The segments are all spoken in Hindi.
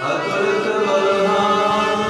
अतुलित बलधाम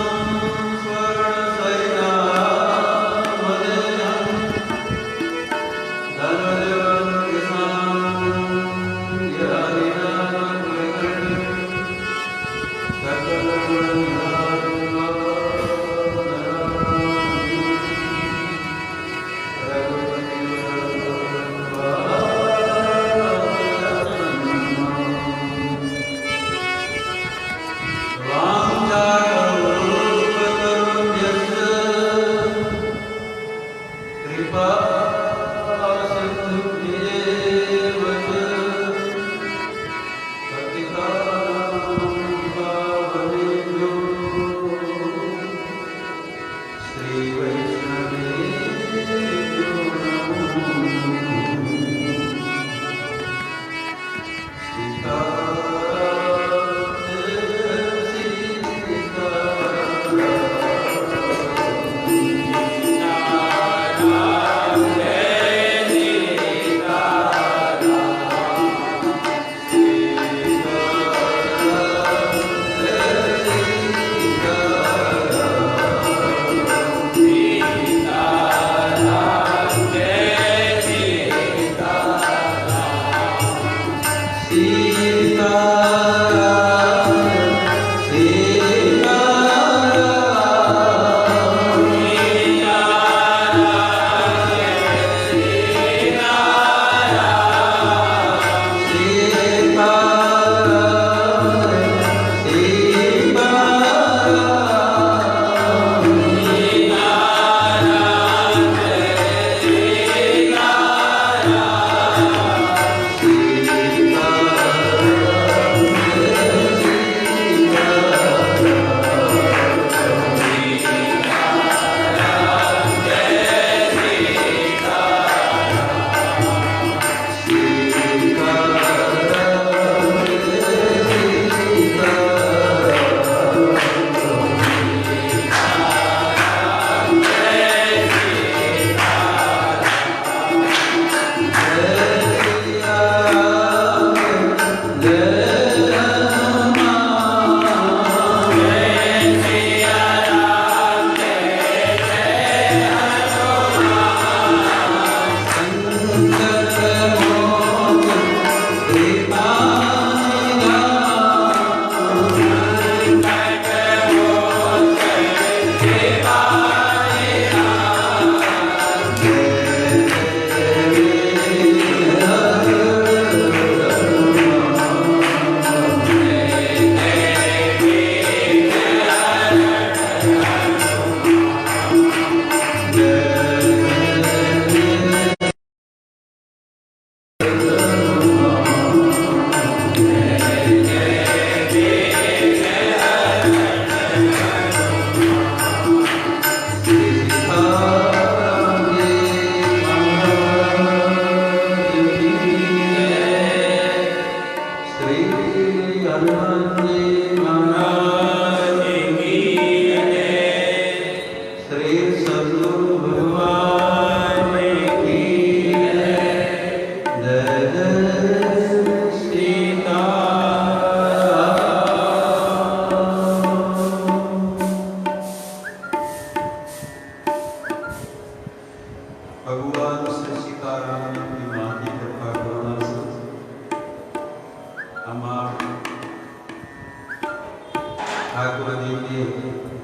जी के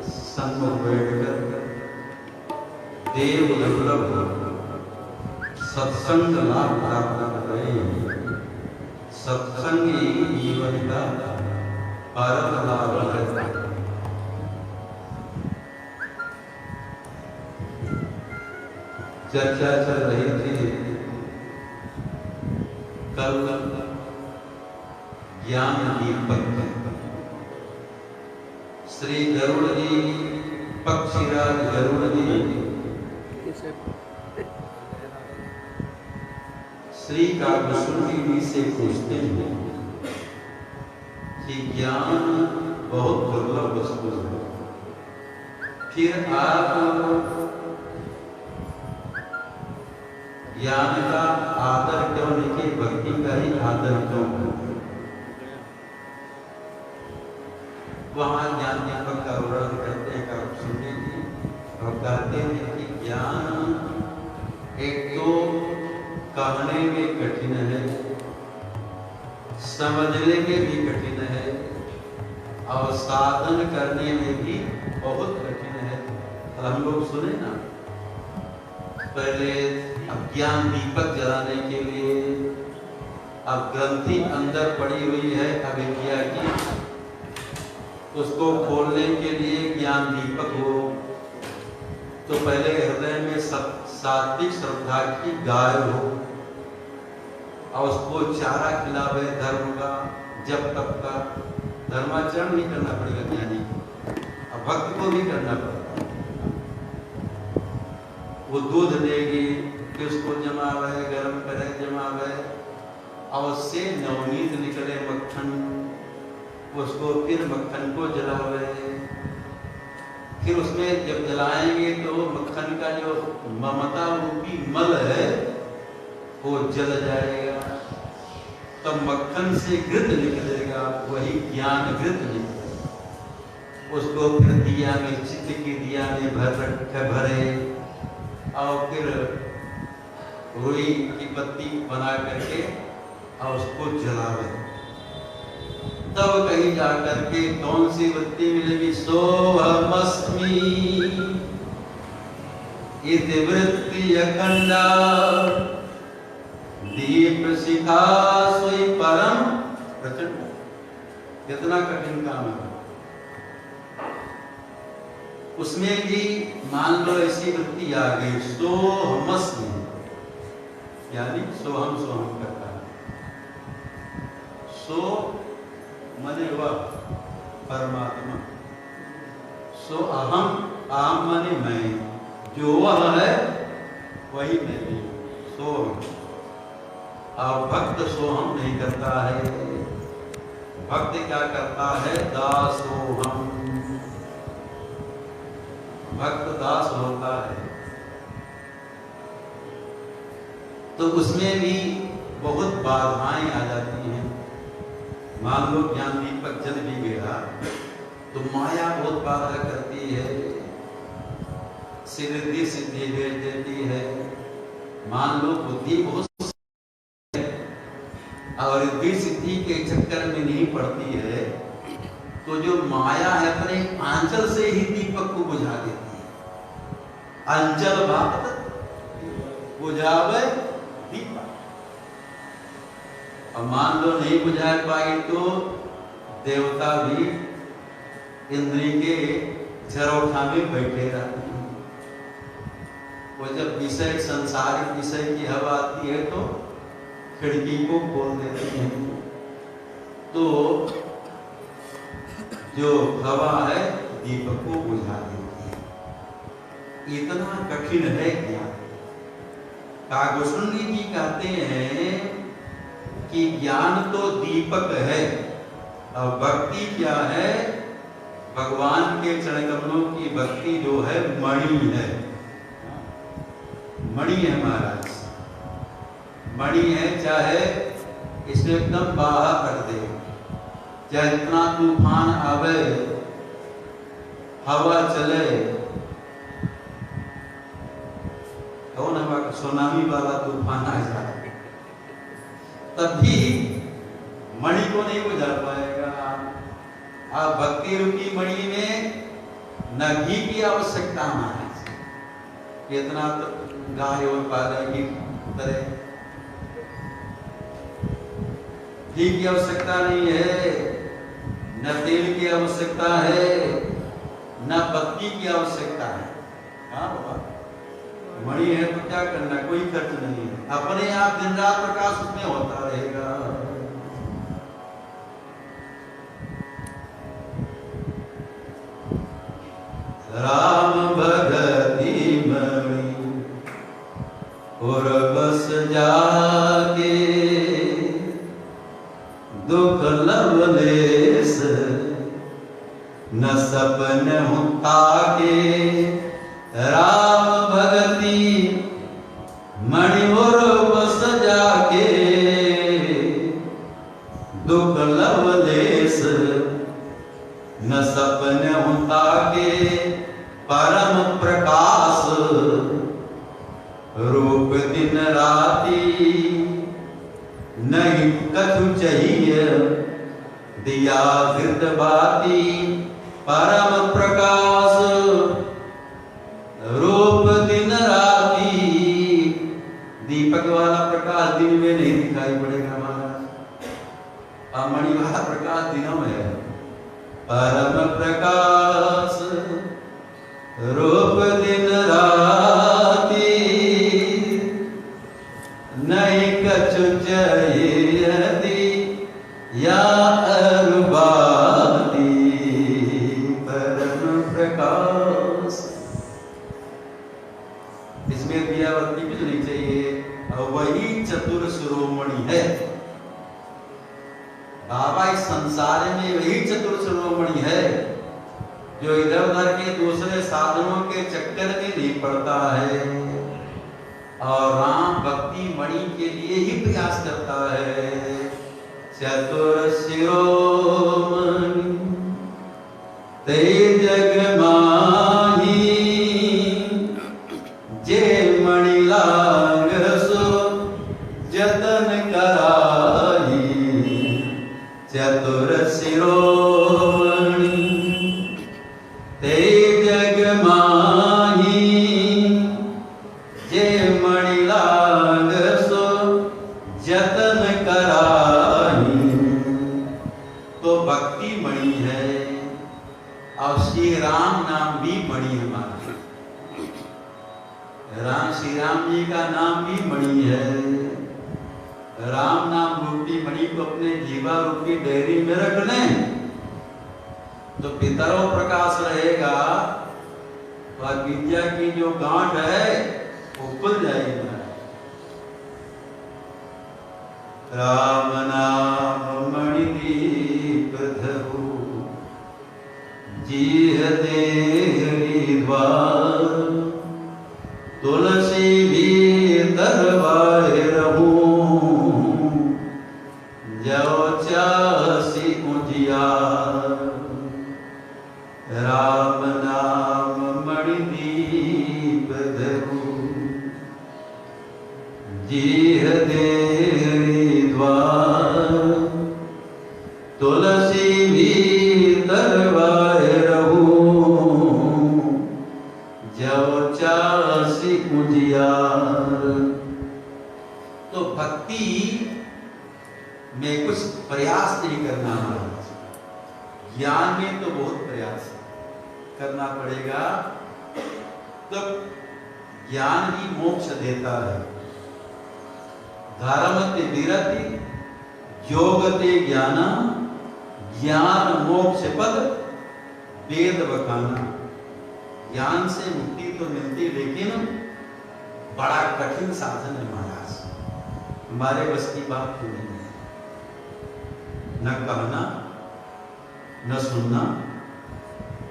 सन्मुख बैठकर देव दुर्लभ सत्संग लाभ प्राप्त कर रहे। सत्संग ही जीवन का परम लाभ है। चर्चा चल रही थी कल ज्ञान दीपक श्री गरुड़ जी, पक्षीराज गरुड़ जी श्री काव्यसुंदी जी से पूछते हैं कि ज्ञान बहुत दुर्लभ वस्तु है, फिर आप ज्ञान का आदर क्यों नहीं किए, भक्ति का ही आदर क्यों? वहां ज्ञान दीपक का वर्णन करते हैं काव्यसुंदी जी और कहते हैं कि ज्ञान एक तो कहने में कठिन है, समझने में भी कठिन है और साधन करने में भी बहुत कठिन है। तो हम लोग सुने ना, पहले अज्ञान दीपक जलाने के लिए अब ग्रंथि अंदर पड़ी हुई है अविद्या की, उसको खोलने के लिए ज्ञान दीपक हो तो पहले हृदय में सात्विक श्रद्धा की गाय हो और उसको चारा खिलावे धर्म का, जब तक का धर्माचरण भी करना पड़ेगा ज्ञानी को, और भक्त को भी करना पड़ेगा। वो दूध देगी, फिर उसको जमावे, गर्म करे, जमावे और उससे नवनीत निकले मक्खन, उसको फिर मक्खन को जलावे, फिर उसमें जब जलाएंगे तो मक्खन का जो ममता रूपी मल है वो जल जाएगा, तब मक्खन से घृत निकलेगा, वही ज्ञान घृत निकलेगा। उसको फिर दिया में, चित्त की दिया में भरे और फिर रुई की पत्ती बना करके और उसको जलावे, तब कहीं जाकर के कौन सी वृत्ति मिलेगी? सोहमस्मि इति वृत्ति अखंडा दीप शिखा सोई परम प्रचंड। कितना कठिन काम है। उसमें भी मान लो ऐसी वृत्ति आ गई, सोहमस्मि यानी सोहम सोहम करता है। सो मने वह परमात्मा, सो अहम, अहम माने मैं, जो वह है वही मैं भी, सोहम। और भक्त सोहम नहीं करता है, भक्त क्या करता है? दासोहम, भक्त दास होता है। तो उसमें भी बहुत बाधाएं आ जाती हैं। मान लो ज्ञान दीपक जल भी गया तो माया बहुत बाधा करती है, सिद्धि सिद्धि भेज देती है। मान लो बुद्धि बहुत और रिद्धि सिद्धि के चक्कर में नहीं पड़ती है तो जो माया है अपने आंचल से ही दीपक को बुझा देती है। अंचल बात बुझावे दीपक। और मान लो नहीं बुझा पाई तो देवता भी इंद्री के झरोखा में बैठे रहते हैं। वो जब विषय, संसारिक विषय की हवा आती है तो खिड़की को खोल देते हैं, तो जो हवा है दीपक को बुझा देती है। इतना कठिन है ज्ञान। काव्यसुंदी जी कहते हैं कि ज्ञान तो दीपक है और भक्ति क्या है? भगवान के चरण कमलों की भक्ति जो है मणि है, मणि है महाराज, मणि है। चाहे इसमें एकदम बाहर कर दे, चाहे इतना तूफान आवे, हवा चले, कौन हवा, सुनामी वाला तूफान आ जाए, तब भी मणि को नहीं बुझा पाएगा। अब भक्ति रूपी मणि में न घी की आवश्यकता है, इतना तो गाय और पाले की तरह घी की आवश्यकता नहीं है, न तेल की आवश्यकता है, न पत्ती की आवश्यकता है। हाँ बाबा, मणि है तो क्या करना, कोई खर्च नहीं है, अपने आप दिन रात प्रकाश उसमें होता रहेगा। राम भगति मणि और बस जाके दुख लवलेस न सपन होता के। राम भगति मणि और बस जाके दुख लवलेस न सपन होता के। परम प्रकाश रूप दिन राती नहीं कछु चाहिए दिया धृत बाती। परम प्रकाश रूप दिन राती, दीपक वाला प्रकाश दिन में नहीं दिखाई पड़ेगा महाराज, मणि वाला प्रकाश दिनों में है। परम प्रकाश रूप दिन राती नहीं कछु चाहिए या अरुबाती। परम प्रकाश, इसमें दियावती कुछ नहीं चाहिए, और वही चतुर शिरोमणि है बाबा। इस संसार में वही चतुर शिरोमणि है जो इधर उधर के दूसरे साधनों के चक्कर में नहीं पड़ता है और राम भक्ति मणि के लिए ही प्रयास करता है। चतुर शिरोमणि ते जग माही, जे मणि लाग सो जतन कराई। चतुर शिरोमणि ते जग माही, जे मणि लाग सो जतन कराई। तो भक्ति मणि है और श्री राम नाम भी मणि हमारा। राम श्री राम जी का नाम भी मणि है। राम नाम रूपी मणि को अपने जीवा रूपी डेयरी में रख लें तो पितरों प्रकाश रहेगा और विद्या की जो गांठ है वो खुल जाएगी। राम नाम मणि दीप धरु जीह तेरी द्वार। तुलसी भी दरबार रहूं जो चासी उजियार। राम नाम मणि दीप धरु जीह तेरी द्वार। तुलसी भी दरबार रहूं जो चासी उजियार। तो भक्ति में कुछ प्रयास नहीं करना है, ज्ञान में तो बहुत प्रयास करना पड़ेगा। तो ज्ञान ही मोक्ष देता है। धर्म ते विरति योग ते ज्ञान, ज्ञान मोक्ष पद वेद बखाना। ज्ञान से मुक्ति तो मिलती लेकिन बड़ा कठिन साधन है महाराज, हमारे बस की बात तो नहीं है। न कहना न सुनना,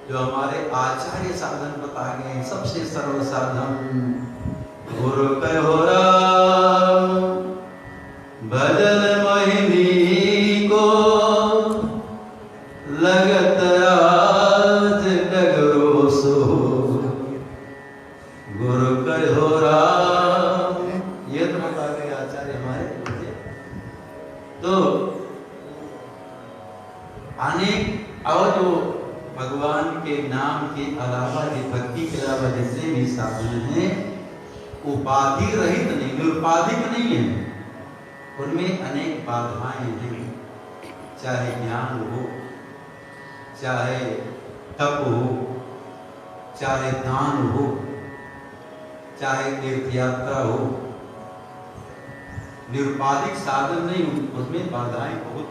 जो हमारे आचार्य साधन बता गए सबसे सरल साधन। गुरु कहो राम भजन मोहिनी को, लगत राज डगरो सो। गुरु कहो राम, ये तो बता गए आचार्य हमारे। तो अनेक और जो नाम के अलावा, ये भक्ति के अलावा जितने भी साधन हैं उपाधि रहित नहीं, निरुपाधिक नहीं है, उनमें अनेक बाधाएं हैं। चाहे ज्ञान हो, चाहे तप हो, चाहे दान हो, चाहे तीर्थ यात्रा हो, निरुपाधिक साधन नहीं, उसमें बाधाएं बहुत।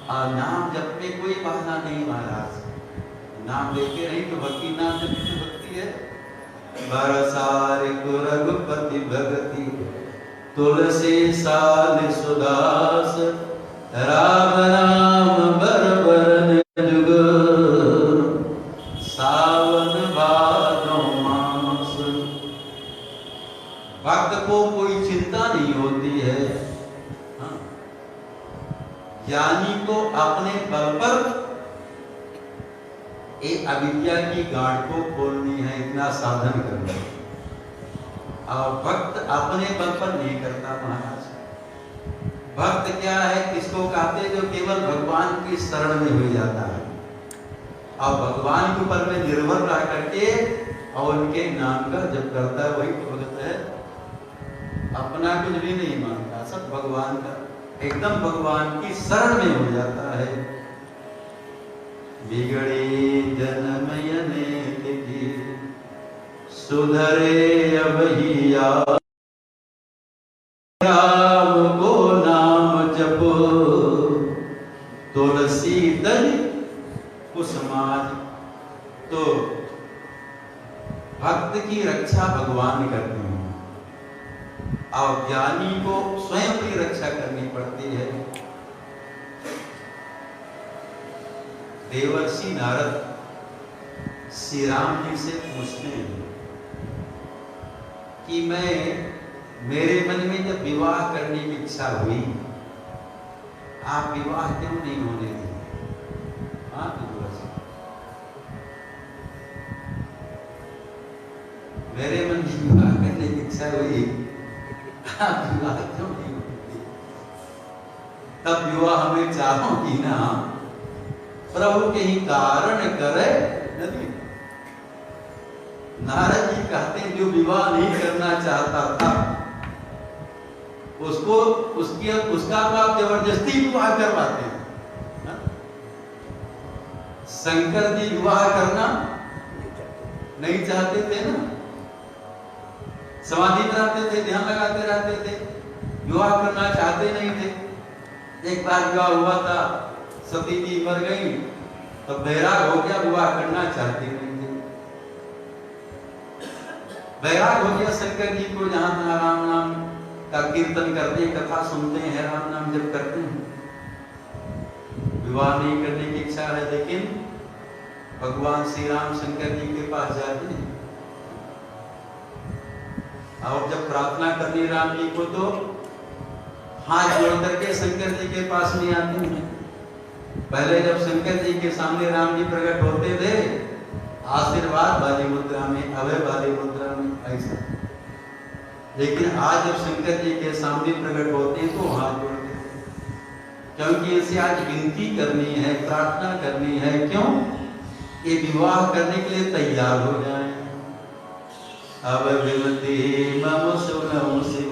और नाम जप में कोई बाधा नहीं महाराज, नाम लेते रही तो भक्ति, नाम जप में भक्ति है। बरसार रघुपति भगति तुलसी साल सुदास, राम नाम बरबरन जुग, सावन भादो मास। भक्त को कोई चिंता नहीं होती है। ज्ञानी को अपने बल पर एक अविद्या की गांठ को खोलनी है, इतना साधन करना है। और भक्त अपने बल पर नहीं करता महाराज। भक्त क्या है, किसको कहते हैं, जो केवल भगवान की शरण में हो जाता है और भगवान के ऊपर में निर्भर रह करके और उनके नाम का जप करता है, वही तो भक्त है। अपना कुछ भी नहीं मानता, सब भगवान का, एकदम भगवान की शरण में हो जाता है। बिगड़े जन्मयने की सुधरे अबहिया, राम को नाम जपो, तुलसी दल कुसुमाज। तो भक्त की रक्षा भगवान करते हैं और ज्ञानी को स्वयं की रक्षा करनी पड़ती है। देवर्षि नारद श्री राम जी से पूछते हैं कि मेरे मन में जब विवाह करने की इच्छा हुई, आप विवाह क्यों नहीं होने दिए? हाँ देवर्षि, मेरे मन में विवाह करने की इच्छा हुई, आप विवाह क्यों नहीं होने दिए? तब विवाह हमें चाहो कि ना, प्रभु के ही कारण करे नहीं। नारद जी कहते हैं जो विवाह नहीं करना चाहता था उसको उसका तो आप जबरदस्ती विवाह करवाते हैं। शंकर जी विवाह करना नहीं चाहते थे ना, समाधि में रहते थे, ध्यान लगाते रहते थे, विवाह करना चाहते नहीं थे। एक बार विवाह हुआ था, सती जी मर गई तो बैराग हो गया, विवाह करना चाहती नहीं थी। बैराग हो गया शंकर जी को, जहां तहां राम नाम का कीर्तन करते हैं, कथा सुनते हैं, राम नाम जब करते हैं, विवाह नहीं करने की इच्छा है, लेकिन भगवान श्री राम शंकर जी के पास जाते हैं और जब प्रार्थना करनी राम जी को तो हाथ जोड़ करके शंकर जी के पास नहीं आते हैं। पहले जब शंकर जी के सामने राम जी प्रकट होते थे, आशीर्वाद वाली मुद्रा में, अभय वाली मुद्रा में, ऐसा। लेकिन आज जब शंकर जी के सामने प्रकट होते हैं तो हाथ जोड़ते हैं, क्योंकि इसे आज विनती करनी है, प्रार्थना करनी है। क्यों? ये विवाह करने के लिए तैयार हो जाए। अब विनती मम सुनौ शिव,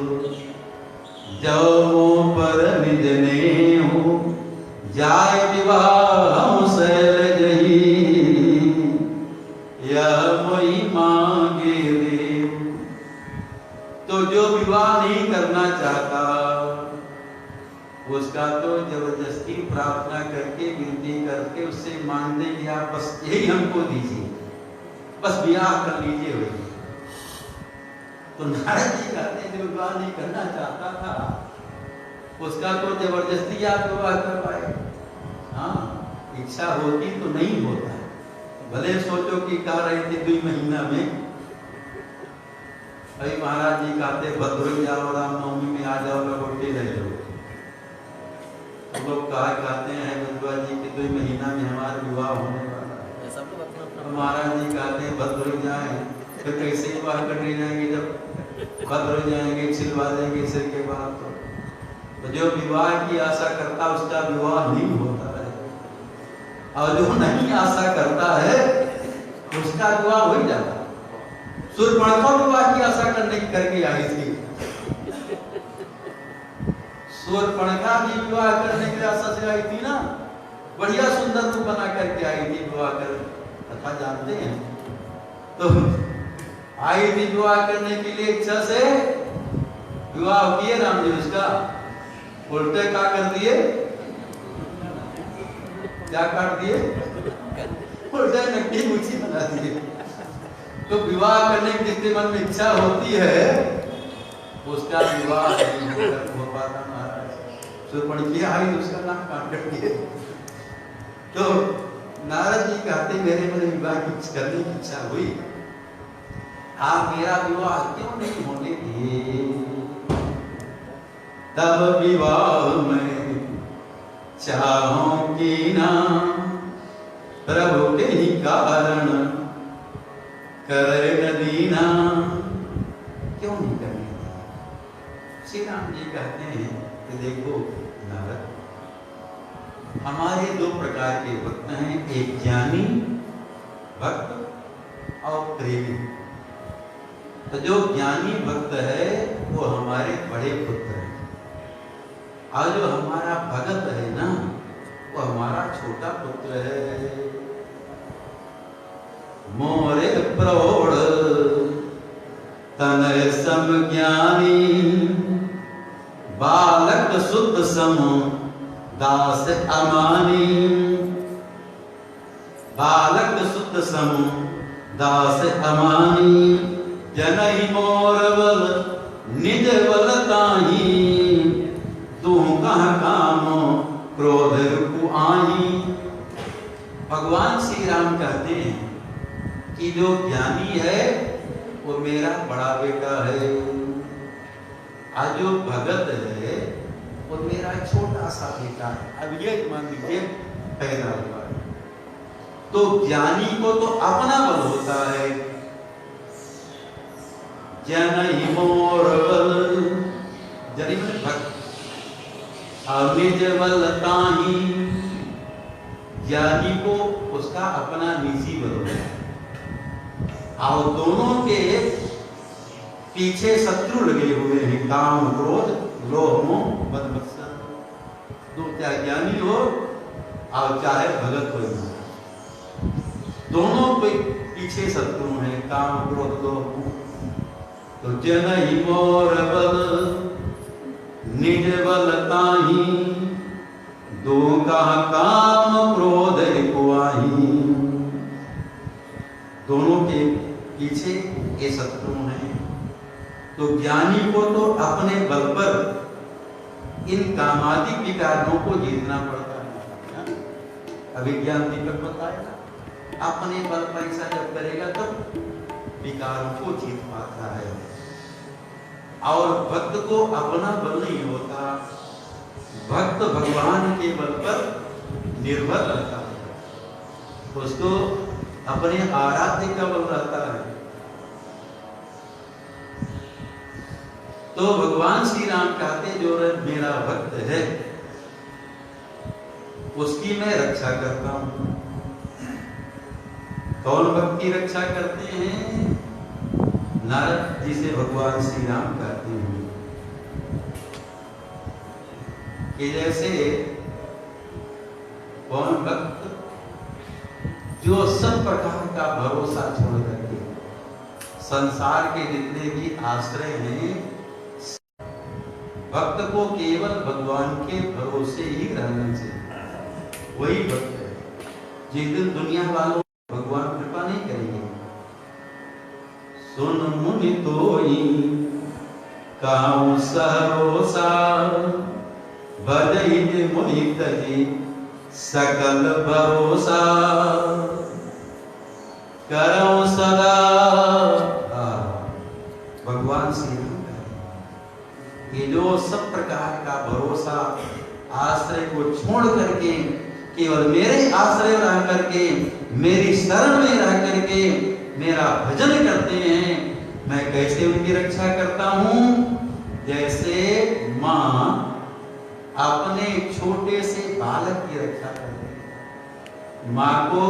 जो पर निजने हूँ, जाय विवाह शैल जही, यह मोहि मांगे देव। तो जो विवाह नहीं करना चाहता उसका तो जबरदस्ती प्रार्थना करके, विनती करके उससे मांग दें कि आप बस यही हमको दीजिए, बस विवाह कर लीजिए वही। तो नारद जी कहते हैं जो विवाह नहीं करना चाहता था उसका तो जबरदस्ती आप विवाह करवाए। हाँ, इच्छा होती तो नहीं होता। भले सोचो कि कह रहे थे 2 महीना में, भाई महाराज जी कहते भद्र जाओ, रामनवमी में आ जाओ, लौटे ले लो। तो लोग कहते हैं बंधुआ जी कि 2 महीना में हमारा विवाह होने वाला है। तो महाराज जी कहते हैं भद्र जाए, फिर कैसे विवाह करने जाएंगे? जब भद्र जाएंगे, छिलवा देंगे सिर के बाद। तो जो विवाह की आशा करता उसका विवाह नहीं होता है। और जो नहीं आशा करता है उसका विवाह हो ही जाता। शूर्पणखा विवाह की आशा करके आई थी। शूर्पणखा भी विवाह करने की आशा से आई थी ना, बढ़िया सुंदर रूप बना करके आई थी विवाह कर, कथा जानते हैं। तो आई थी विवाह करने के लिए इच्छा से, विवाह किए राम जी उसका, उल्टे क्या कर दिए, क्या काट दिए, उल्टे नकली मुच्छी बना दिए। तो विवाह करने की जितने मन में इच्छा होती है उसका विवाह नहीं हो पाता महाराज। शूर्पणखी आई उसका नाम काट दिए। तो नारद जी कहते मेरे मन विवाह की करने की इच्छा हुई, आप मेरा विवाह क्यों नहीं होने दिए? तब विवाह में चाहों की ना प्रभु के ही कारण करे नदीना, क्यों नहीं करने दिया? श्री राम जी कहते हैं कि देखो नारद, हमारे दो प्रकार के भक्त हैं, एक ज्ञानी भक्त और प्रेमी। तो जो ज्ञानी भक्त है वो हमारे बड़े पुत्र हैं, और जो हमारा भगत है ना वो हमारा छोटा पुत्र है। मोरे प्रौढ़ तनय सम ज्ञानी, बालक शुद्ध सम दास अमानी। बालक शुद्ध सम दास अमानी, जनहि मोर बल निज बल ताही। तू कह काम क्रोध रुकु आही। भगवान श्री राम कहते हैं कि जो ज्ञानी है वो मेरा बड़ा बेटा है, आज जो भगत है वो मेरा छोटा सा बेटा है। अब ये मान लीजिए पैदा हुआ है, तो ज्ञानी को तो अपना बल होता है। जनहि मोर बल, जनि में भक्त, और निज बल ताही, ज्ञानी को उसका अपना निजी बल होता है। और दोनों के पीछे शत्रु लगे हुए हैं, काम क्रोध लोभ मोह मद मत्सर। तो चाहे ज्ञानी हो और चाहे भगत हो, दोनों के पीछे शत्रु हैं, काम क्रोध लोभ मोह। तो जनहि मोर बल निज बल ताही, दो का काम क्रोध कुआही। दोनों के पीछे ये शत्रु हैं। तो ज्ञानी को तो अपने बल पर इन कामादि विकारों को जीतना पड़ता है। अभिज्ञान दीपक बताएगा, अपने बल पर ऐसा जब करेगा तब विकारों को जीत पाता है। और भक्त को अपना बल नहीं होता, भक्त भगवान के बल पर निर्भर रहता है, उसको अपने आराध्य का बल रहता है। तो भगवान श्री राम कहते जो मेरा भक्त है उसकी मैं रक्षा करता हूं। कौन भक्त की रक्षा करते हैं? नारद जी से भगवान श्री राम कहते हैं कि जैसे कौन भक्त जो सब प्रकार का भरोसा छोड़ करके संसार के जितने भी आश्रय हैं, भक्त को केवल भगवान के भरोसे ही रहना चाहिए, वही भक्त है। जिस दिन दुनिया वालों भगवान कृपा नहीं करेंगे। सुन मुनि तोई काऊ सरोसा, बजई मुनि तजी सकल भरोसा। करो सदा भगवान श्री राम कि जो सब प्रकार का भरोसा आश्रय को छोड़ करके केवल मेरे आश्रय रह करके मेरी शरण में रह करके मेरा भजन करते हैं, मैं कैसे उनकी रक्षा करता हूं? जैसे मां अपने छोटे से बालक की रक्षा करती है। माँ को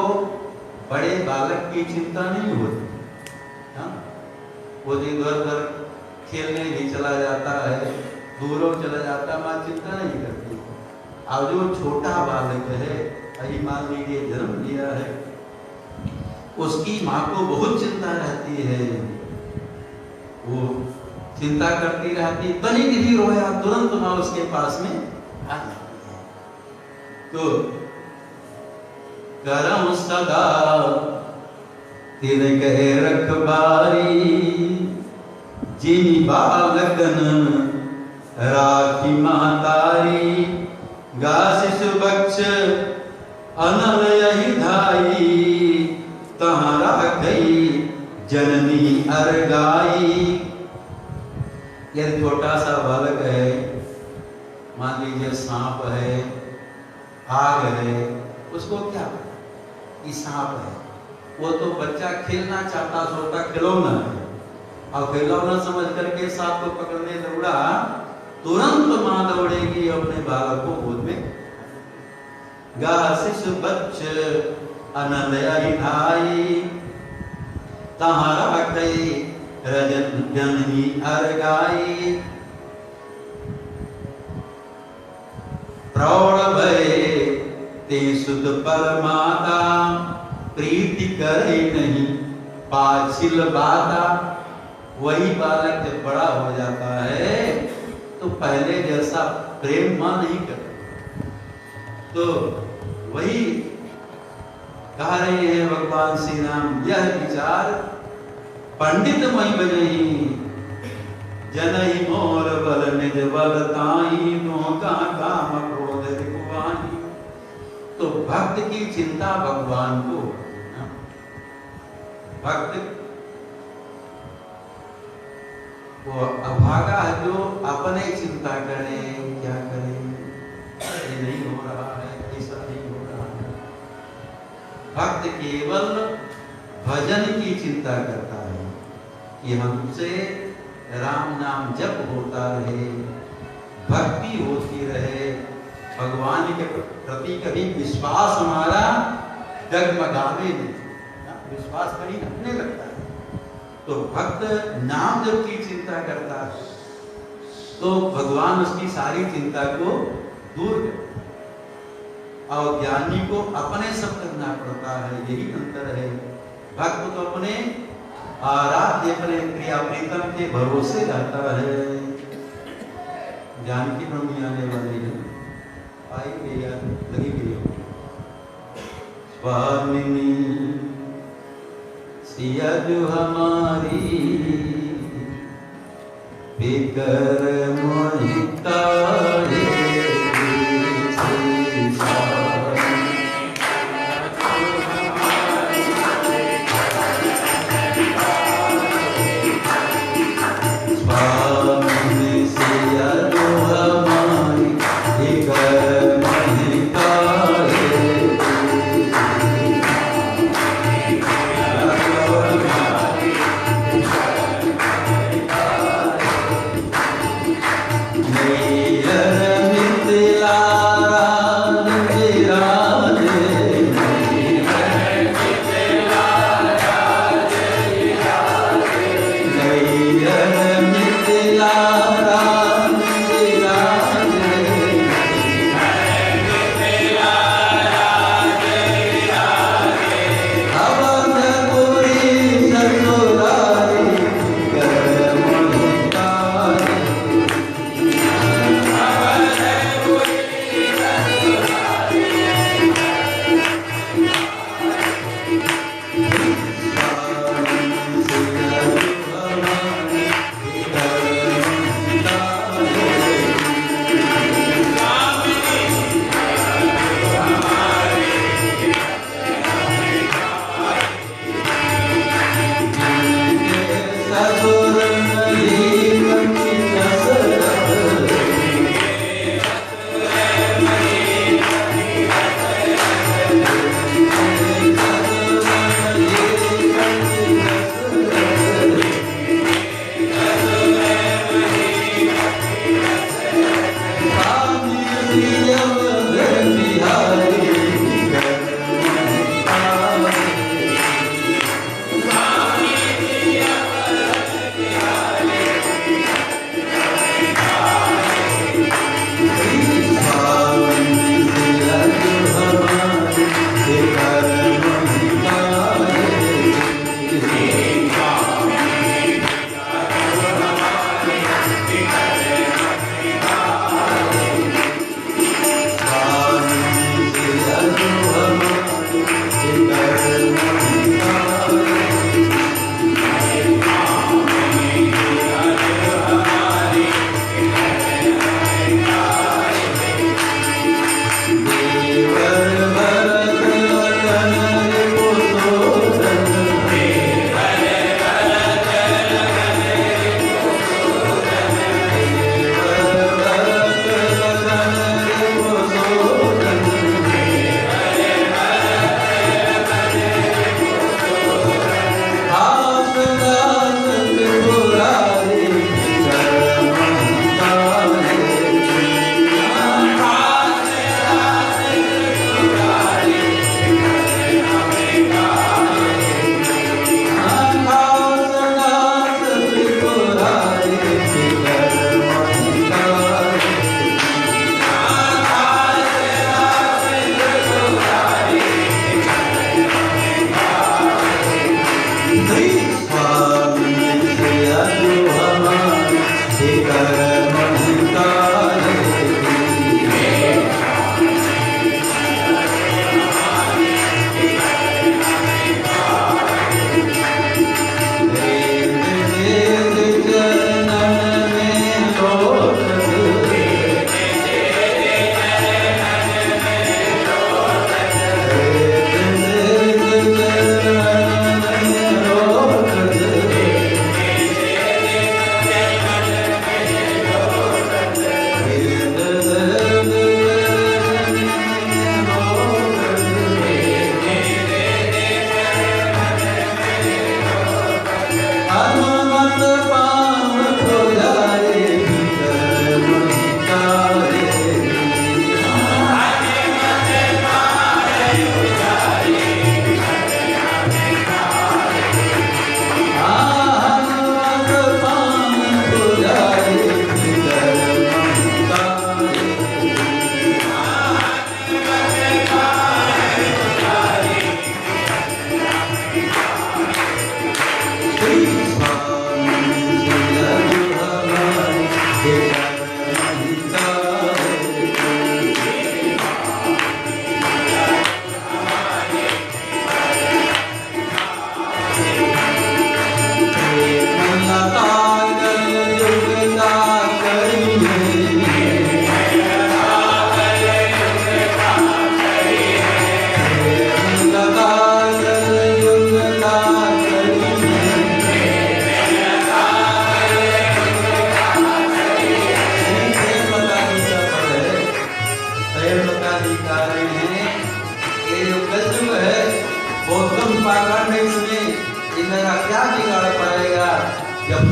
बड़े बालक की चिंता नहीं होती। हाँ? वो इधर उधर खेलने भी चला जाता है, दूरों चला जाता है, माँ चिंता नहीं करती। अब जो छोटा बालक है, अभी मान लीजिए जन्म लिया है, उसकी माँ को बहुत चिंता रहती है। वो चिंता करती रहती, तनिक भी रोया तुरंत माँ उसके पास में आ जाती है। तो करम सदा तिन कहे रखबारी, जिन बालकन राखी महतारी, गासिस बक्ष अनल यही धाई, तहाँ राखई जननी अरगाई। यदि छोटा सा बालक है, मान लीजिए सांप है, आग है, उसको क्या कि सांप है, वो तो बच्चा खेलना चाहता, सोचता खिलौना है, और खिलौना समझ करके सांप को पकड़ने दौड़ा, तुरंत मां दौड़ेगी अपने बालक को गोद में। गासिस बच्च अनलय धाई, तहाँ राखई रजन जननी अरगाई। प्रौढ़ भय ते सुत परमाता, प्रीति करे नहीं पाछिल बाता। वही बालक जब बड़ा हो जाता है तो पहले जैसा प्रेम मां नहीं करता। तो वही कह रहे हैं भगवान श्री राम, यह विचार पंडित मई बजही, जनई मोर बल निज बल ताई, नो का काम क्रोध रिपुवाही। तो भक्त की चिंता भगवान को, भक्त वो अभागा है जो अपने चिंता करे, क्या करे, ये नहीं हो रहा है, ऐसा नहीं हो रहा है। भक्त केवल भजन की चिंता करता है कि हमसे राम नाम जप होता रहे, भक्ति होती रहे, भगवान के प्रति कभी विश्वास हमारा डगमगावे नहीं, विश्वास कहीं हटने लगता है। तो भक्त नाम जप की चिंता करता है तो भगवान उसकी सारी चिंता को दूर करता है, और ज्ञानी को अपने सब करना पड़ता है, यही अंतर है। भक्त तो अपने आराध्य अपने प्रिया प्रीतम के भरोसे रहता है। जानकी ब्रह्मी आने वाली है, आई गई, लगी गई। स्वामिनी सिया जो हमारी, बिकर मोहिता Yeah.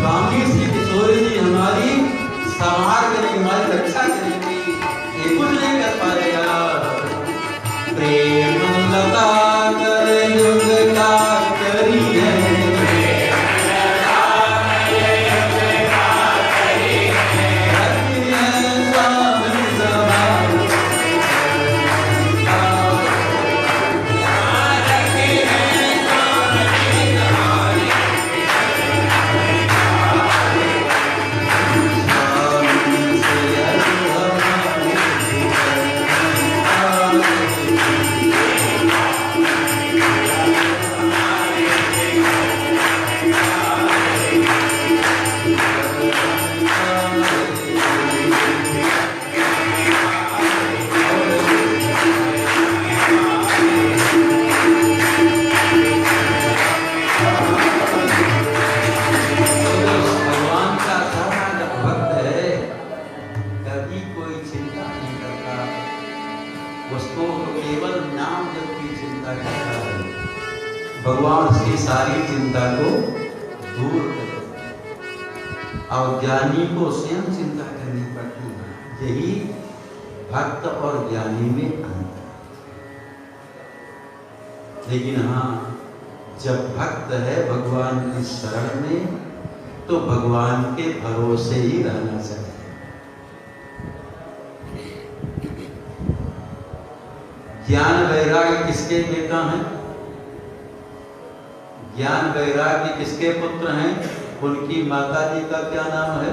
स्वामी श्री किशोर जी हमारी संहार करेंगे, हमारी रक्षा करेंगे, ये कुछ नहीं कर पाएगा। प्रेम लता कर युग का करी है, भगवान उसकी सारी चिंता को दूर कर। और ज्ञानी को स्वयं चिंता करनी पड़ती है, यही भक्त और ज्ञानी में अंतर। लेकिन हाँ, जब भक्त है भगवान की शरण में तो भगवान के भरोसे ही रहना चाहिए। ज्ञान वैराग्य किसके बेटा हैं? ज्ञान वैराग्य किसके पुत्र हैं? उनकी माता जी का क्या नाम है?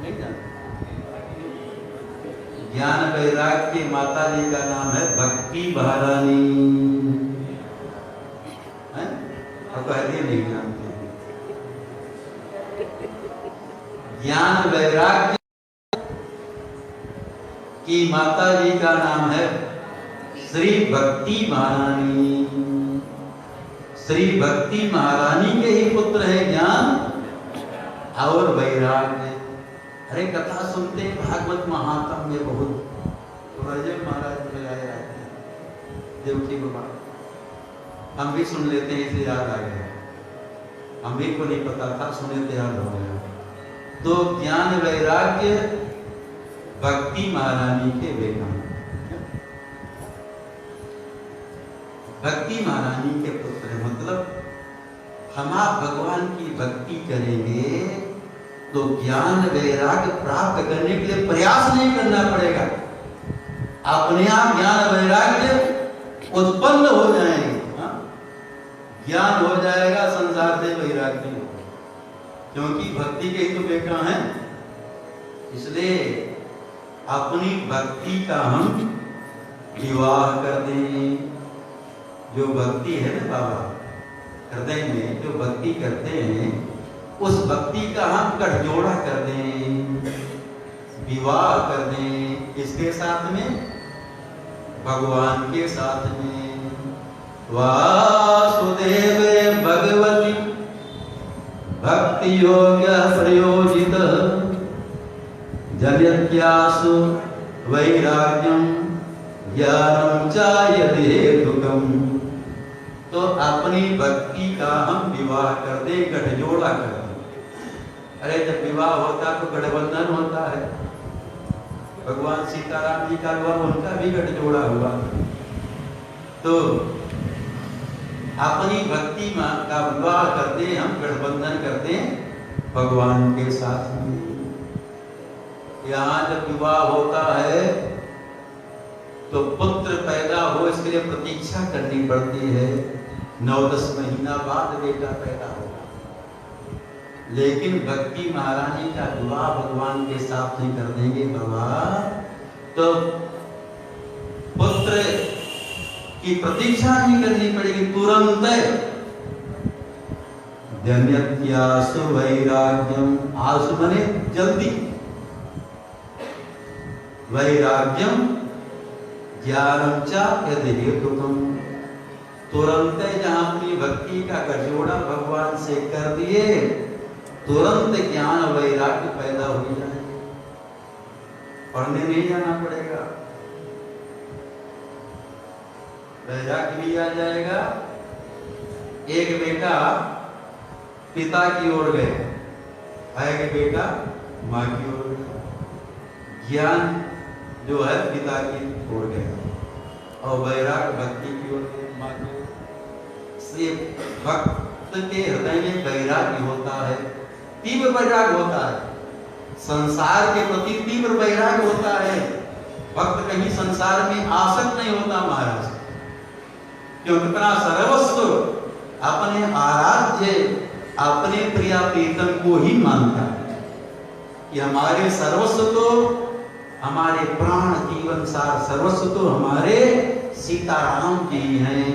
नहीं जानते। ज्ञान वैराग्य की माता जी का नाम है भक्ति महारानी। आपको है नहीं जानते? ज्ञान वैराग्य की माता जी का नाम है श्री भक्ति महारानी। श्री भक्ति महारानी के ही पुत्र है ज्ञान और वैराग्य। अरे कथा सुनते हैं भागवत महात्म में बहुत, महाराज में आए आते हैं देवकी बाबा, हम भी सुन लेते हैं, इसे याद आ गया। हमें को नहीं पता था, सुने तो याद हो गया। तो ज्ञान वैराग्य भक्ति महारानी के बेटा, भक्ति महारानी के पुत्र है। मतलब हम आप भगवान की भक्ति करेंगे तो ज्ञान वैराग्य प्राप्त करने के लिए प्रयास नहीं करना पड़ेगा, अपने आप ज्ञान वैराग्य उत्पन्न हो जाएंगे। ज्ञान हो जाएगा, संसार से वैराग्य होगा, क्योंकि भक्ति के ही तो बेटा हैं। इसलिए अपनी भक्ति का हम विवाह कर दें। जो भक्ति है ना बाबा, हृदय में जो भक्ति करते हैं, उस भक्ति का हम गठजोड़ा कर दें, विवाह कर दें। इसके साथ में भगवान के साथ में। वासुदेव भगवती भक्ति योग्य प्रयोजित जन्यत्यासु वैराग्यम ज्ञानम चायते हेतुकम। तो अपनी भक्ति का हम विवाह कर दे, गठजोड़ा कर दे। अरे जब विवाह होता तो गठबंधन होता है। भगवान सीताराम जी का विवाह, उनका भी गठजोड़ा हुआ। तो अपनी भक्ति का विवाह करते, हम गठबंधन करते भगवान के साथ में। यहाँ जब विवाह होता है तो पुत्र पैदा हो, इसके लिए प्रतीक्षा करनी पड़ती है। 9-10 महीना बाद बेटा पैदा होगा। लेकिन भक्ति महारानी का विवाह भगवान के साथ नहीं कर देंगे बाबा, तो पुत्र की प्रतीक्षा नहीं करनी पड़ेगी, तुरंत जन्यत्यासु वैराग्यम। आसु माने जल्दी, वैराग्यम ज्ञानम च यदि हेतुकम। तुरंत जहां अपनी भक्ति का गठजोड़ा भगवान से कर दिए, तुरंत ज्ञान वैराग्य पैदा हो जाए, पढ़ने नहीं जाना पड़ेगा, वैराग्य भी आ जाएगा। एक बेटा पिता की ओर गए, आएगा बेटा माँ की ओर गया, ज्ञान जो है पिता की ओर गया, और वैराग भक्ति की ओर गया, माँ की ओर। भक्त के हृदय में वैराग्य होता है, तीव्र वैराग्य होता है, संसार के प्रति तीव्र वैराग्य होता है। भक्त कहीं संसार में आसक्त नहीं होता महाराज, क्योंकि इतना सर्वस्व अपने आराध्य, अपने प्रिया प्रीतम को ही मानता है कि हमारे सर्वस्व तो, हमारे प्राण जीवन सार सर्वस्व तो हमारे सीताराम जी हैं,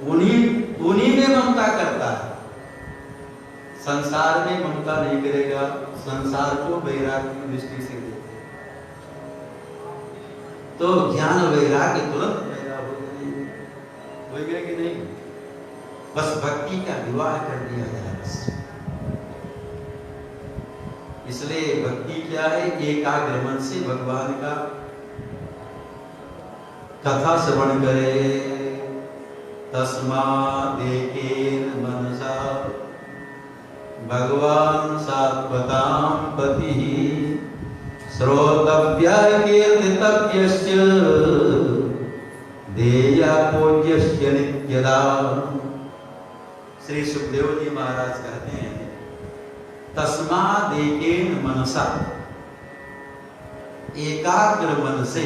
उन्हीं में ममता करता है। संसार में ममता नहीं करेगा, संसार को वैराग्य की दृष्टि से देखे तो ज्ञान वैराग्य तुरंत पैदा हो गया कि नहीं? बस भक्ति का विवाह कर दिया जाए बस। इसलिए भक्ति क्या है? एकाग्र मन से भगवान का कथा श्रवण करे। तस्मात् एकेन मनसा भगवान सात्वतां पतिः श्रोतव्य कीर्तितव्यस्य देया पूज्यस्य नित्यदा। श्री सुखदेव जी महाराज कहते हैं तस्मात् एकेन मनसा, एकाग्र मन से,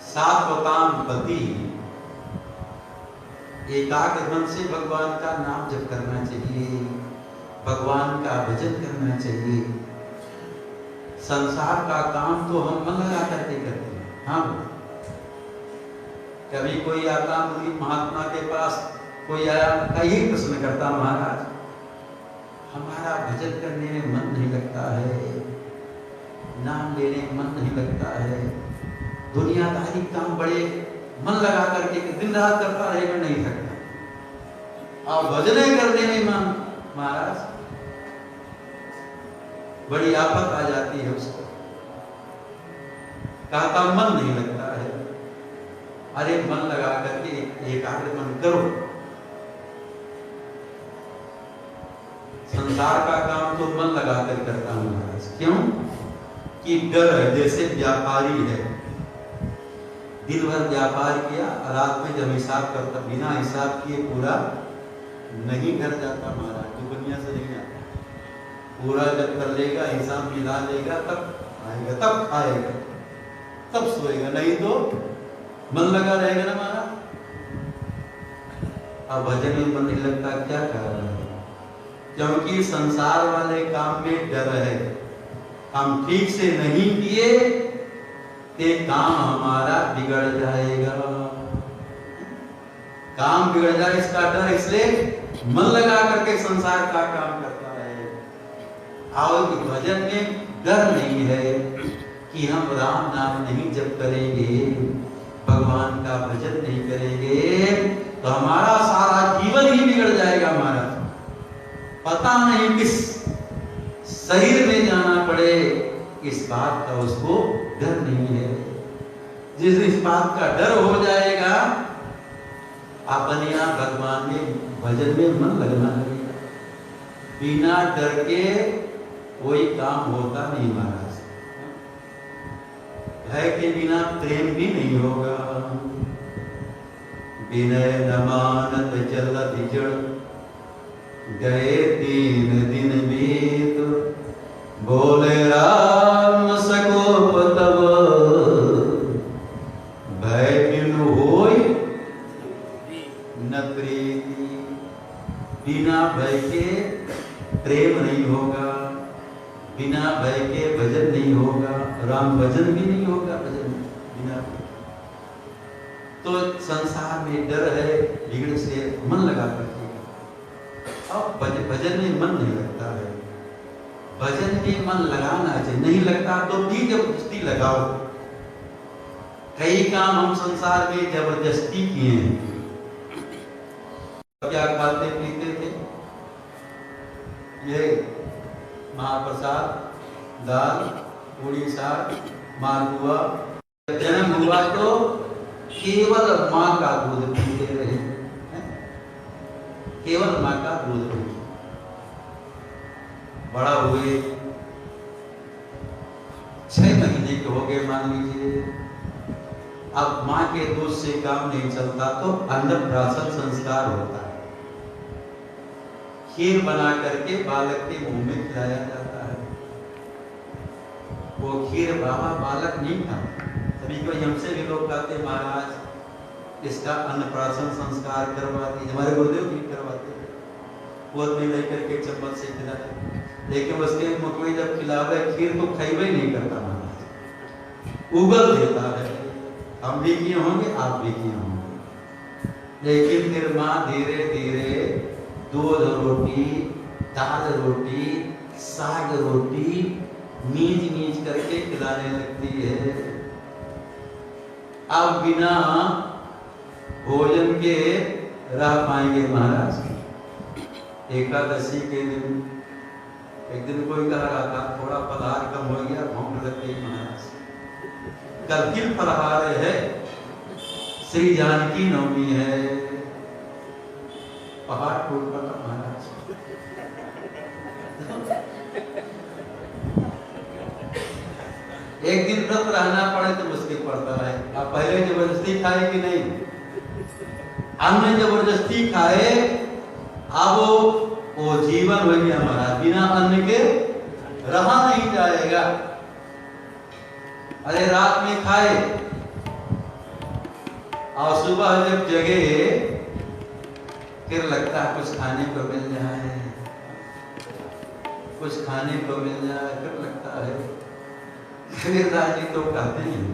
सात्वतां पति, एकाग्र मन से भगवान का नाम जप करना चाहिए, भगवान का भजन करना चाहिए। संसार का काम तो हम मन लगा करके करते हैं। हाँ, कभी कोई आता मुनि महात्मा के पास, कोई आया यही प्रश्न करता, महाराज हमारा भजन करने में मन नहीं लगता है, नाम लेने में मन नहीं लगता है, दुनियादारी काम बड़े मन लगा करके दिन रात करता रहेगा, नहीं सकता, और भजने करने में मन, महाराज बड़ी आफत आ जाती है उसको। कहता मन नहीं लगता है। अरे मन लगा करके एकाग्र मन करो। संसार का काम तो मन लगा कर करता हूं महाराज। क्यों? कि डर है। जैसे व्यापारी है, दिन भर व्यापार किया, रात में जब हिसाब करता, बिना हिसाब किए पूरा नहीं घर जाता महाराज, दुनिया से नहीं आता। पूरा जब कर लेगा, हिसाब मिला लेगा, तब आएगा, तब खाएगा, तब सोएगा, नहीं तो मन लगा रहेगा ना महाराज। अब भजन में मन नहीं लगता, क्या कारण है? क्योंकि संसार वाले काम में डर है। हम ठीक से नहीं किए ते काम हमारा बिगड़ जाएगा, काम बिगड़ जाए इसका डर, इसलिए मन लगा करके संसार का काम करता है। और भजन में डर नहीं है कि हम राम नाम नहीं जप करेंगे, भगवान का भजन नहीं करेंगे तो हमारा सारा जीवन ही बिगड़ जाएगा। हमारा पता नहीं किस शरीर में जाना पड़े, इस बात का उसको डर नहीं है। जिस दिन इस बात का डर हो जाएगा, अपने आप भगवान में भजन में मन लगना लगेगा। बिना डर के कोई काम होता नहीं महाराज। भय के बिना प्रेम भी नहीं होगा। विनय न मानत चलत जड़, गए 3 दिन बीत, बोले राम सकोप तब, भय बिनु होय न प्रीति। बिना भय के प्रेम नहीं होगा, बिना भय के भजन नहीं होगा, राम भजन भी नहीं होगा। भजन बिना तो संसार में डर है, बिगड़ से मन लगा करके। अब भजन में मन नहीं लगता है। भजन में मन लगाना चाहिए, नहीं लगता तो भी जबरदस्ती लगाओ। कई काम हम संसार में जबरदस्ती किए हैं। क्या खाते पीते थे? ये महाप्रसाद, दाल, पूड़ी, साग, मालपुआ। जन्म हुआ तो केवल माँ का दूध पीते रहे, केवल माँ का दूध पिए। बड़ा हुए 6 महीने के हो गए मान लीजिए, अब माँ के दूध से काम नहीं चलता तो अन्नप्राशन संस्कार होता है। खीर बना करके बालक के मुंह में खिलाया जाता है। वो खीर बाबा बालक नहीं खाता। सभी को हमसे भी लोग कहते महाराज इसका अन्नप्राशन संस्कार करवाते, हमारे गुरुदेव भी करवाते, गोद में लेकर के चम्मच से खिलाते, लेकिन उसके मुख में जब खिलावे खीर तो खाइबे नहीं करता महाराज, उगल देता है। हम भी किए होंगे, आप भी किए होंगे। लेकिन फिर माँ धीरे धीरे दूध रोटी, दाल रोटी, साग रोटी नीज नीज करके खिलाने लगती है। अब बिना भोजन के रह पाएंगे महाराज? एकादशी के दिन एक दिन कोई कह रहा था थोड़ा पदार्थ कम हो गया, भूख लग गई महाराज। कल किल फलहार है, श्री जानकी नवमी है, पहाड़ टूट पड़ा महाराज। एक दिन व्रत रहना पड़े तो मुश्किल पड़ता है। आप पहले जबरदस्ती खाए कि नहीं? अन्न जबरदस्ती खाए, अब वो जीवन हो गया हमारा, बिना अन्न के रहा नहीं जाएगा। अरे रात में खाए और सुबह जब जगे फिर लगता है कुछ खाने को मिल जाए, कुछ खाने को मिल जाए, फिर लगता है। कबीरदास जी तो कहते हैं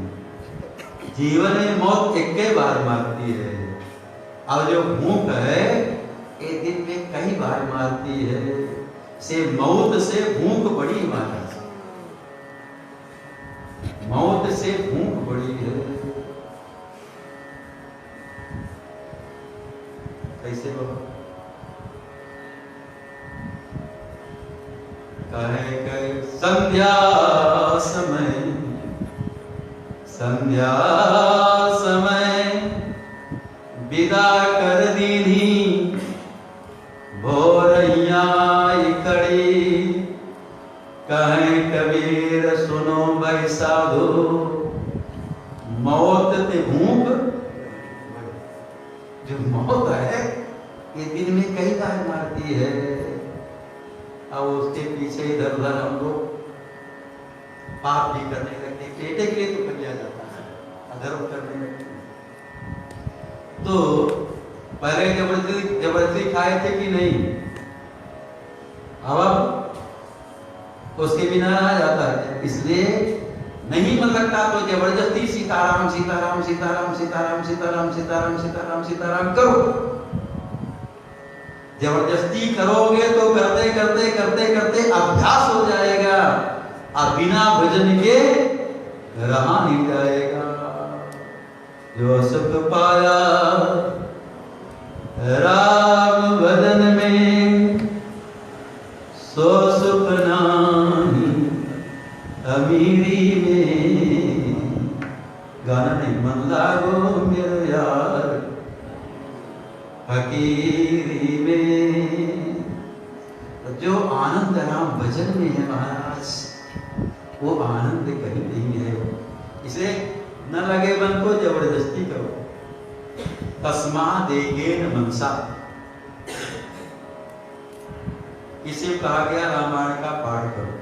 जीवन में मौत एक ही बार मारती है, और जो भूख है ये दिन में कई बार मारती है। से मौत से भूख बड़ी महाराज, मौत से भूख बड़ी है। कैसे बाबा? कहे कहे संध्या समय, संध्या समय विदा कर दीनी, भोरैया खड़ी। कहे कबीर सुनो भाई साधु, मौत ते भूख। जो मौत है ये दिन में कई बार मारती है, और उसके पीछे इधर उधर हम लोग पाप भी करने लगते। पेटे के लिए तो कर दिया जाता है, अधर्म करने लगते। तो पहले जबरदस्ती खाए थे कि नहीं? अब उसके बिना रहा जाता है। इसलिए नहीं मन लगता तो जबरदस्ती सीताराम सीताराम सीताराम सीताराम सीताराम सीताराम सीताराम सीताराम करो। जबरदस्ती करोगे तो करते करते करते करते अभ्यास हो जाएगा, और बिना भजन के रहा नहीं जाएगा। जो सुख पाया राम भजन में, सो सुख नाही अमीरी में। गाना नहीं मन लागो मेरे यार फकीरी में। जो आनंद राम भजन में है महाराज, वो आनंद कहीं नहीं है। इसे न लगे मन को जबरदस्ती करो। तस्मा देगे न मनसा, इसे कहा गया रामायण का पाठ करो।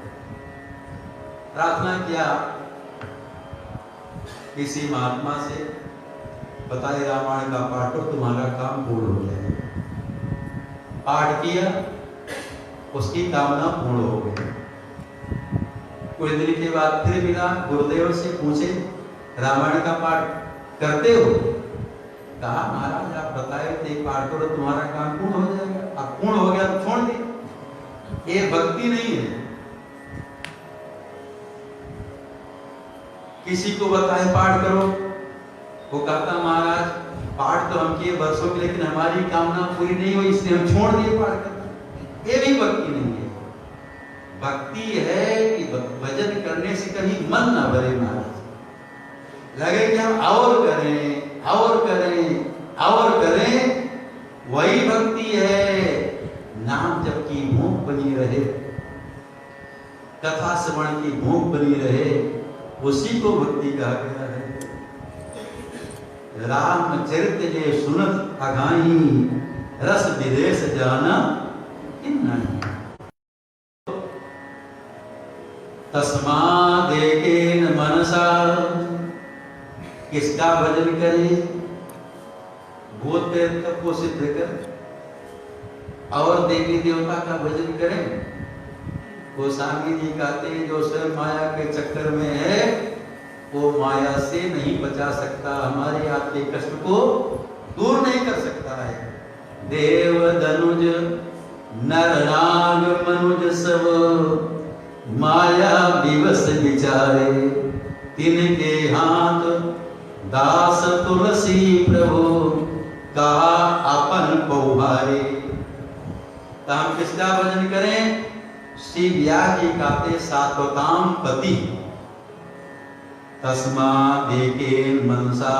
प्रार्थना किया किसी महात्मा से, बताए रामायण का पाठ हो तुम्हारा काम पूर्ण हो जाएगा। पाठ किया, उसकी कामना पूर्ण हो गई। कुछ दिन के बाद फिर मिला, गुरुदेव से पूछे रामायण का पाठ करते हो? कहा महाराज आप बताए थे पाठ करो तुम्हारा काम पूर्ण हो जाएगा। अब पूर्ण हो गया तो छोड़ दे, ये भक्ति नहीं है। किसी को बताए पाठ करो, वो कहता महाराज पाठ तो हम किए वर्षों के, लेकिन हमारी कामना पूरी नहीं हुई इसलिए हम छोड़ दिए पाठ करना। ये भी भक्ति नहीं है। भक्ति है कि भजन करने से कहीं मन ना भरे महाराज, लगे कि हम और करें और करें और करें, वही भक्ति है। श्रवण की भूख बनी रहे, उसी को भक्ति कहा गया है। रामचरित जे सुनत अघाई, रस विदेश जाना नहीं। तस्मादेकेन मनसा, किसका भजन करें? भूत प्रेत को सिद्ध कर और देवी देवता का भजन करें। गोस्वामी जी कहते हैं जो स्वयं माया के चक्कर में है वो माया से नहीं बचा सकता, हमारे आपके कष्ट को दूर नहीं कर सकता है। देव धनुज नर नाग मनुज सब, माया विवश विचारे, तिनके हाथ दास तुलसी प्रभु, कहा अपन पौहारे। तो हम किसका भजन करें? श्री व्यास जी कहते सात्वताम पति, तस्मादेकेन मनसा,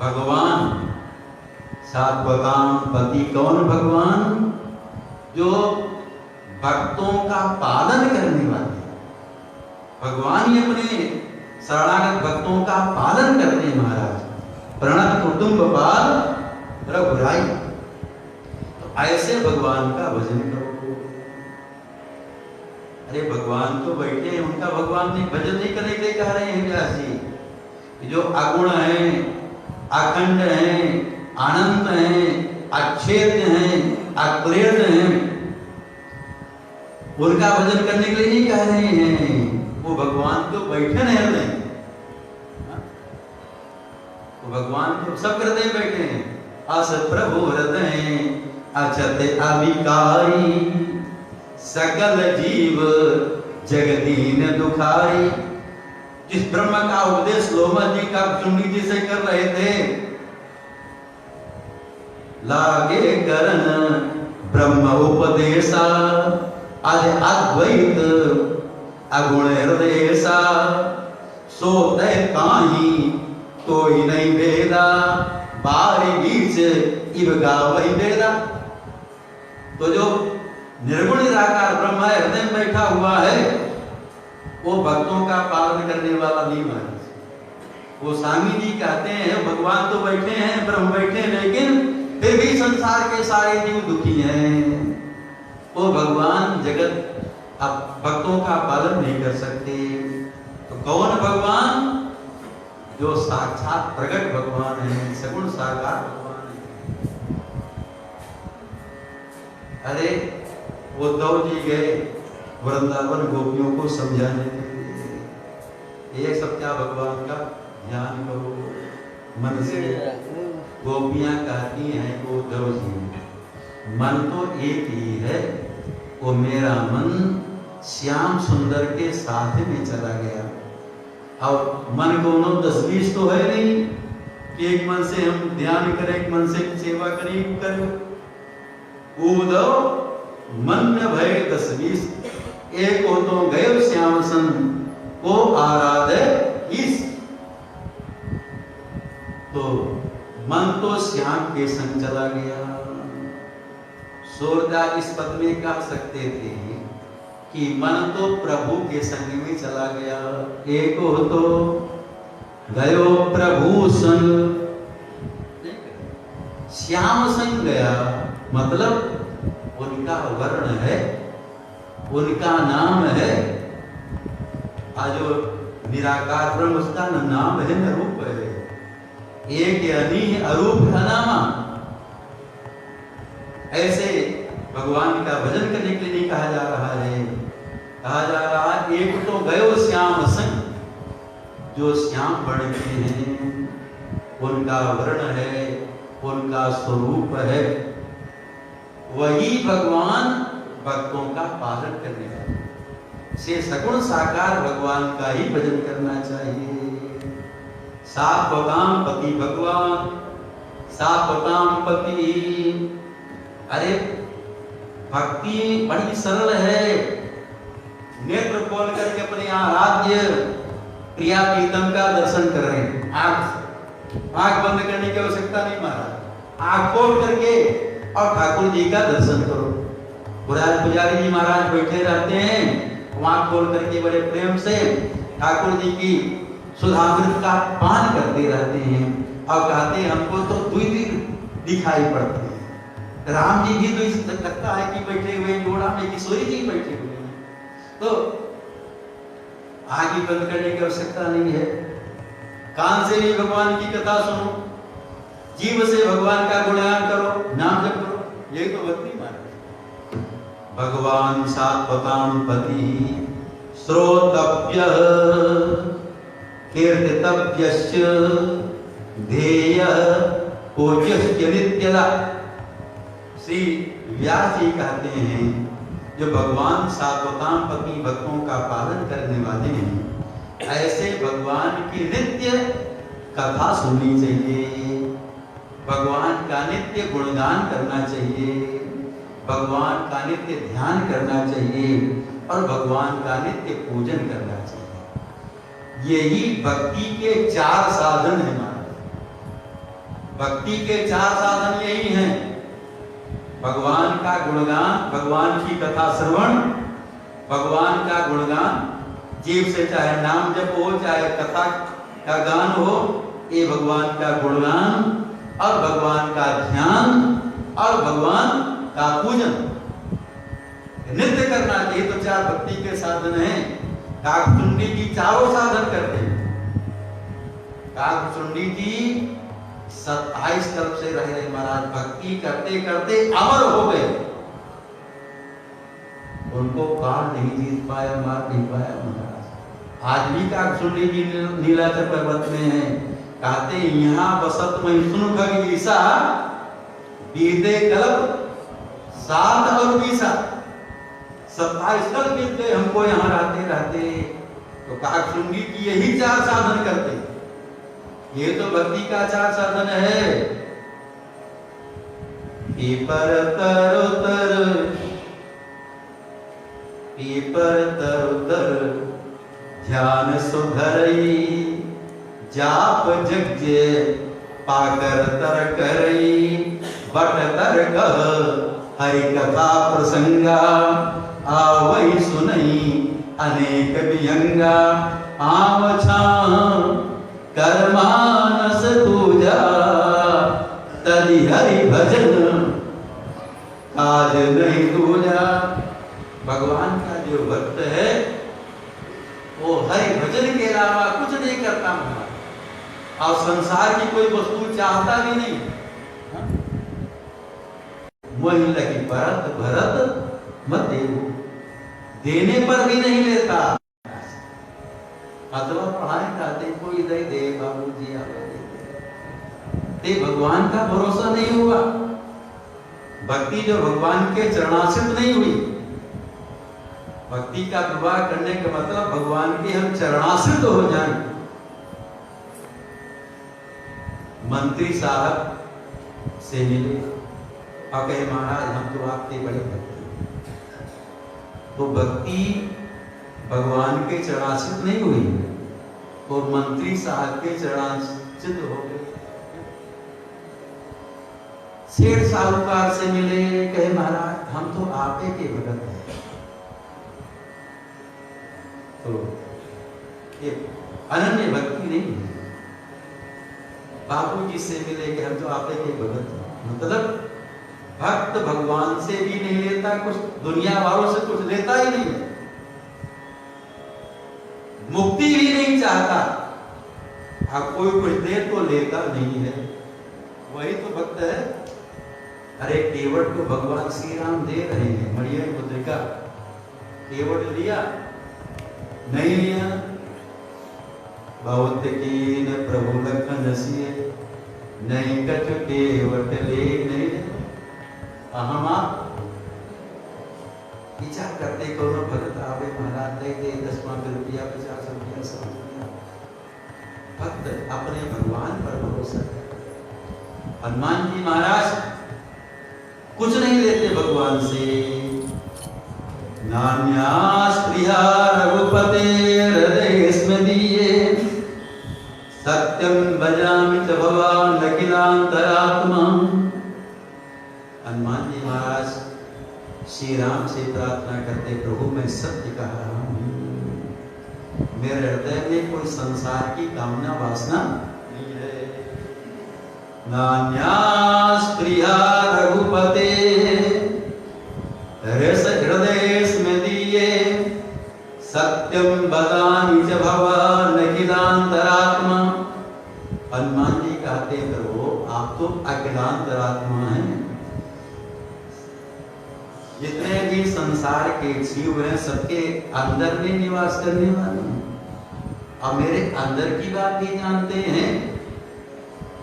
भगवान सात्वताम पति। कौन भगवान? जो भक्तों का पालन करने वाले भगवान ही अपने शरणागत भक्तों का पालन करते हैं। महाराज प्रणत कुटुंब पाल रघुराई, तो ऐसे भगवान का भजन करो। अरे भगवान तो बैठे हैं, उनका भगवान ने भजन नहीं करने के लिए कह रहे हैं व्यास जी। जो अगुण हैं, अखंड हैं, अनंत हैं, अक्षेत्र हैं, अक्लेश हैं, उनका भजन करने के लिए नहीं कह रहे हैं। वो भगवान तो बैठे नहीं रहे, वो भगवान तो सब हृदय बैठे हैं। अस प्रभु हृदय अचत अविकारी, सकल जीव जगदीन दुखाई। जिस ब्रह्म का उपदेश लोमा जी का चुन्नी जी से कर रहे थे, लागे करन ब्रह्म उपदेशा, आज अद्वैत अगुण हृदयसा, सोते काही कोई नहीं भेदा, बारी बीच इव गावई वेदा। तो जो निर्गुण निराकार ब्रह्म है, हृदय में बैठा हुआ है, वो भक्तों का पालन करने वाला नहीं माने। वो स्वामी जी कहते हैं भगवान तो बैठे हैं, ब्रह्म बैठे हैं, लेकिन फिर भी संसार के सारे जीव दुखी हैं। वो भगवान जगत अब भक्तों का पालन नहीं कर सकते। तो कौन भगवान? जो साक्षात प्रकट भगवान है, सगुण साकार भगवान है। अरे उद्धव जी गए वृंदावन गोपियों को समझाने के लिए, एक सत्या भगवान का ध्यान करो मन से। गोपियां कहती हैं कि उद्धव जी मन तो एक ही है, वो मेरा मन श्याम सुंदर के साथ में चला गया। और मन को 10-20 तो है नहीं कि एक मन से हम ध्यान करें, एक मन से सेवा करें, उद्धव मन में भय 10-20, एक हो तो गए श्याम सन को आराधे इस। तो मन तो श्याम के संग चला गया। सूरदास इस पद में कह सकते थे कि मन तो प्रभु के संग में चला गया। एक हो तो गयो प्रभु संग, श्याम संग गया, मतलब उनका वर्ण है, उनका नाम है। आज जो निराकार ब्रह्म उसका नाम है, न रूप है। एक यानी अरूप का नामा। ऐसे भगवान का भजन करने के लिए नहीं कहा जा रहा है, कहा जा रहा है एक तो गयो श्याम संग, जो श्याम वर्ण के हैं, उनका वर्ण है, उनका स्वरूप है, वही भगवान भक्तों का पालन करने वाले। से सगुण साकार भगवान का ही भजन करना चाहिए। सात्वताम पति भगवान, सात्वताम पति। अरे भक्ति बड़ी सरल है। नेत्र खोल करके अपने आराध्य प्रिया प्रीतम का दर्शन कर रहे हैं। आंख बंद करने की आवश्यकता नहीं महाराज, आंख खोल करके और ठाकुर जी का दर्शन करो। पुजारी जी महाराज बैठे रहते हैं, वहां खोल करके बड़े प्रेम से ठाकुर जी की सुधामृत का पान करते रहते हैं और कहते हैं हमको तो द्वितीय दिखाई पड़ते हैं। राम जी भी तो लगता है कि बैठे हुए जोड़ा में किशोरी जी बैठे हुए हैं। तो आंखें बंद करने की आवश्यकता नहीं है, कान से भी भगवान की कथा सुनो, जीव से भगवान का गुणगान करो, नाम जप करो, यही तो भक्ति मार्ग है। भगवान सात्वतां पति श्रोतव्य कीर्तितव्यश्च ध्येय पूज्यश्च नित्यदा। श्री व्यास जी कहते हैं जो भगवान सात्वतां पति भक्तों का पालन करने वाले हैं, ऐसे भगवान की नित्य कथा सुननी चाहिए, भगवान का नित्य गुणगान करना चाहिए, भगवान का नित्य ध्यान करना चाहिए और भगवान का नित्य पूजन करना चाहिए। यही भक्ति के 4 साधन हैं महाराज। भक्ति के 4 साधन यही हैं, भगवान का गुणगान, भगवान की कथा श्रवण, भगवान का गुणगान, जीव से चाहे नाम जप हो चाहे कथा का गान हो, ये भगवान का गुणगान और भगवान का ध्यान और भगवान का पूजन नित्य करना चाहिए। तो 4 भक्ति के साधन हैं। काकचुंडी जी 4 साधन करते हैं। काकचुंडी जी 27 कल्प से रह रहे महाराज, भक्ति करते करते अमर हो गए। उनको काल नहीं जीत पाया, मार नहीं पाया महाराज। आज भी काकचुंडी जी नीलाचल पर्वत में है, कहते यहाँ बसत में सुन खग ईसा बीते कल्प 7 और 20 27 कल्प बीत गए हमको यहाँ रहते रहते। तो काकचुंडी की यही 4 साधन करते। ये तो भक्ति का 4 साधन है। पीपर तर ध्यान सुधरई, जाप जग्जे पाकर तर करई, बट तर कह हरि कथा प्रसंगा, आवई सुनई अनेक विहंगा, आव छां कर मानस पूजा, तदि हरि भजन काज नहीं दूजा। भगवान का जो भक्त है वो हरि भजन के अलावा कुछ नहीं करता और संसार की कोई वस्तु चाहता भी नहीं। मोहि लगी भरत भरत मत देव, देने पर भी नहीं लेता। अथवा पढ़ाई करते कोई दे दे बाबू जी ते भगवान का भरोसा नहीं हुआ। भक्ति जो भगवान के चरणाश्रित नहीं हुई। भक्ति का विवाह करने का मतलब भगवान के हम चरणाश्रित हो जाएं। मंत्री साहब से मिले और कहे महाराज हम तो आपके बड़े भक्त। तो भक्ति भगवान के चरणाश्रित नहीं हुई और मंत्री साहब के चरणाश्रित हो गए। सेठ साहूकार से मिले, कहे महाराज हम तो आपे के भगत हैं। तो ये अनन्य भक्ति नहीं है। बाबू जी से मिले कि हम तो आपे के भगत हैं, मतलब भक्त भगवान से भी नहीं लेता कुछ, दुनिया वालों से कुछ लेता ही नहीं है, मुक्ति भी नहीं चाहता। अब कोई कुछ दे तो लेता नहीं है, वही तो भक्त है। अरे केवट को भगवान श्री राम दे रहे हैं, मणिया मुद्रिका, केवट लिया नहीं लिया। बहुत कीन प्रभु लखन सिए, नहीं कछ केवट ले नहीं। अहमा विचार करते कोनो भगत आवे महाराज दे दे 10 रुपया 50 रुपया 100 रुपया। भक्त अपने भगवान पर भरोसा करते। हनुमान जी महाराज कुछ नहीं लेते भगवान से। नान्यास्त्रिया रघुपते हृदय स्मदीये, सत्यम भजामि च भवान् अखिलांतरात्मा। हनुमान जी महाराज श्री राम से प्रार्थना करते, प्रभु मैं सत्य कह रहा हूं, मेरे हृदय में कोई संसार की कामना वासना नहीं है। नान्यास प्रिया रघुपते रस हृदय स्मदीये, सत्यम बदामि च भवान् अखिलांतरात्मा। हनुमान जी कहते, प्रभु आप तो अखिलांतरात्मा हैं, जितने भी संसार के जीव हैं सबके अंदर में निवास करने वाले, और मेरे अंदर की बात भी जानते हैं,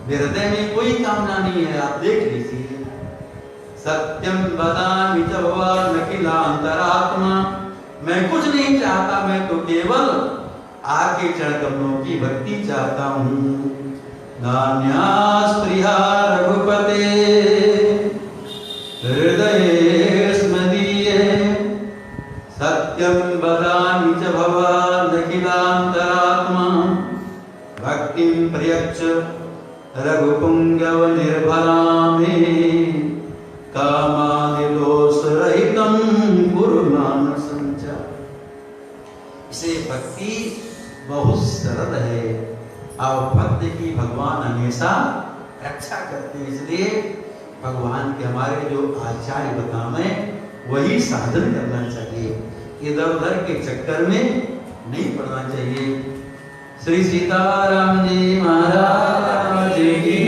हृदय में कोई कामना नहीं है, आप देख लीजिए। सत्यम बदामि च भवान् अखिलांतरात्मा, मैं कुछ नहीं चाहता, मैं तो केवल आपके चरण कमलों की भक्ति चाहता हूं। नान्यास प्रिया रघुपते हृदय स्मदीये, सत्यम बदामि च भवान् अखिलांतरात्मा। भक्तिं प्रयच्छ रघुपुंगव निर्भरा मे, कामादिदोषरहितं कुरु मानसं च। इसे भक्ति बहुत सरल है, और भक्त की भगवान हमेशा रक्षा करते हैं, इसलिए भगवान के हमारे जो आचार्य बतावे वही साधन करना चाहिए, इधर उधर के चक्कर में नहीं पड़ना चाहिए। श्री सीताराम जी महाराज की